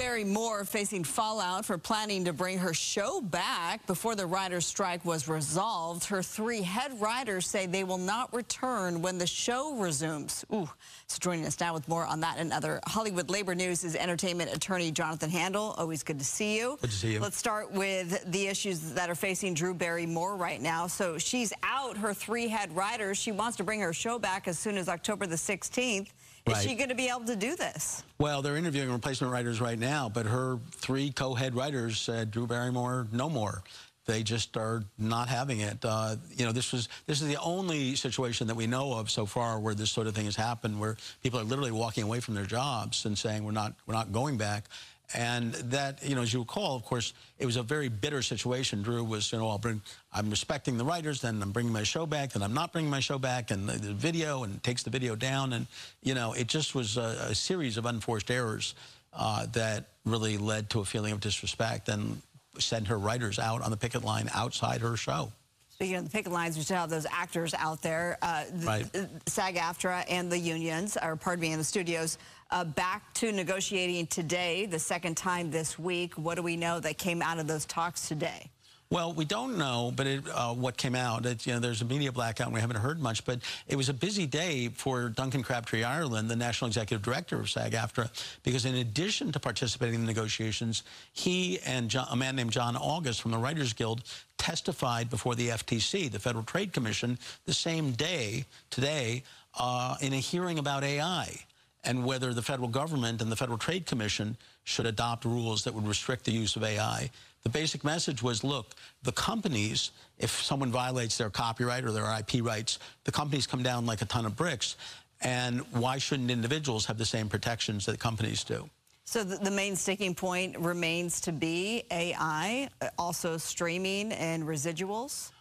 Barrymore facing fallout for planning to bring her show back before the writers' strike was resolved. Her three head writers say they will not return when the show resumes. Ooh. So joining us now with more on that and other Hollywood labor news is entertainment attorney Jonathan Handel. Always good to see you. Good to see you. Let's start with the issues that are facing Drew Barrymore right now. So she's out her three head writers. She wants to bring her show back as soon as October the 16th. Is she going to be able to do this? Well, they're interviewing replacement writers right now, but her three co-head writers said, Drew Barrymore, no more. They just are not having it. You know, this is the only situation that we know of so far where this sort of thing has happened, where people are literally walking away from their jobs and saying, we're not going back. And that, you know, as you recall, of course, it was a very bitter situation. Drew was, you know, I'm respecting the writers, then I'm bringing my show back, then I'm not bringing my show back, and the video, and takes the video down. And, you know, it just was a series of unforced errors that really led to a feeling of disrespect and sent her writers out on the picket line outside her show. Speaking of the picket lines, we still have those actors out there. SAG-AFTRA and the unions, or pardon me, and the studios, back to negotiating today, the second time this week. What do we know that came out of those talks today? Well, we don't know, but what came out, you know, there's a media blackout and we haven't heard much, but it was a busy day for Duncan Crabtree Ireland, the National Executive Director of SAG-AFTRA, because in addition to participating in the negotiations, he and a man named John August from the Writers Guild testified before the FTC, the Federal Trade Commission, the same day, today, in a hearing about AI and whether the federal government and the Federal Trade Commission should adopt rules that would restrict the use of AI. The basic message was, look, the companies, if someone violates their copyright or their IP rights, the companies come down like a ton of bricks. And why shouldn't individuals have the same protections that companies do? So the main sticking point remains to be AI, also streaming and residuals?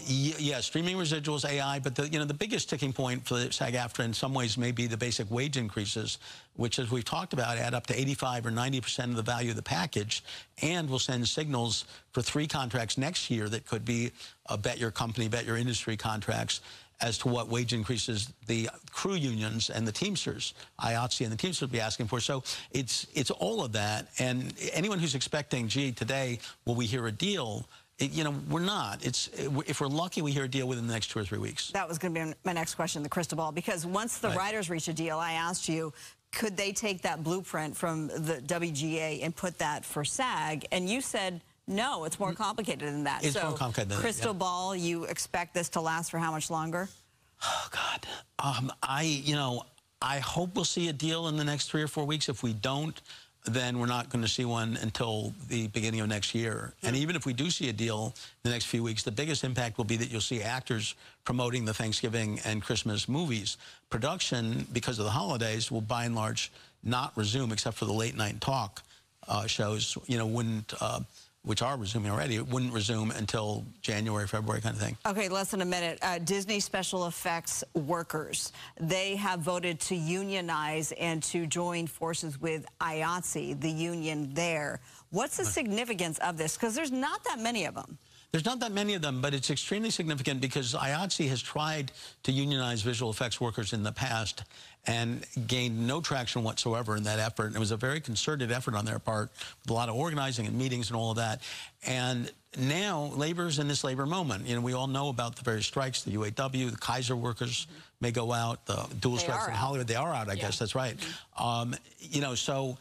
Yeah, streaming, residuals, AI, but the biggest sticking point for SAG-AFTRA in some ways may be the basic wage increases, which, as we've talked about, add up to 85 or 90% of the value of the package, and will send signals for 3 contracts next year that could be bet your company, bet your industry contracts as to what wage increases the crew unions and the Teamsters, IATSE and the Teamsters, will be asking for. So it's all of that, and anyone who's expecting, gee, today will we hear a deal? You know, we're not. If we're lucky, we hear a deal within the next 2 or 3 weeks. That was going to be my next question, the crystal ball, because once the writers reach a deal, I asked you, could they take that blueprint from the WGA and put that for SAG? And you said, no, it's more complicated than that. It's more complicated than that, crystal ball, you expect this to last for how much longer? Oh, God. I hope we'll see a deal in the next 3 or 4 weeks. If we don't, then we're not going to see one until the beginning of next year. And even if we do see a deal in the next few weeks, the biggest impact will be that you'll see actors promoting the Thanksgiving and Christmas movies. Production, because of the holidays, will by and large not resume, except for the late night talk shows, you know, which are resuming already. It wouldn't resume until January, February kind of thing. Okay, less than a minute. Disney special effects workers, they have voted to unionize and to join forces with IATSE, the union there. What's the significance of this? Because there's not that many of them. There's not that many of them, but it's extremely significant because IATSE has tried to unionize visual effects workers in the past and gained no traction whatsoever in that effort. And it was a very concerted effort on their part with a lot of organizing and meetings and all of that. And now labor's in this labor moment. You know, we all know about the various strikes, the UAW, the Kaiser workers may go out, the dual strikes in Hollywood. They are out, I guess, that's right. You know, so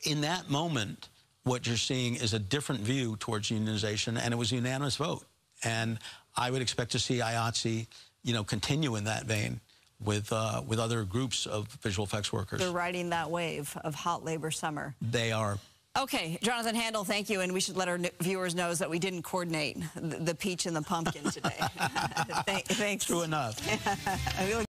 in that moment, what you're seeing is a different view towards unionization, and it was a unanimous vote. And I would expect to see IATSE, you know, continue in that vein with other groups of visual effects workers. They're riding that wave of hot labor summer. They are. Okay, Jonathan Handel, thank you, and we should let our viewers know that we didn't coordinate the peach and the pumpkin today. Thanks. True enough.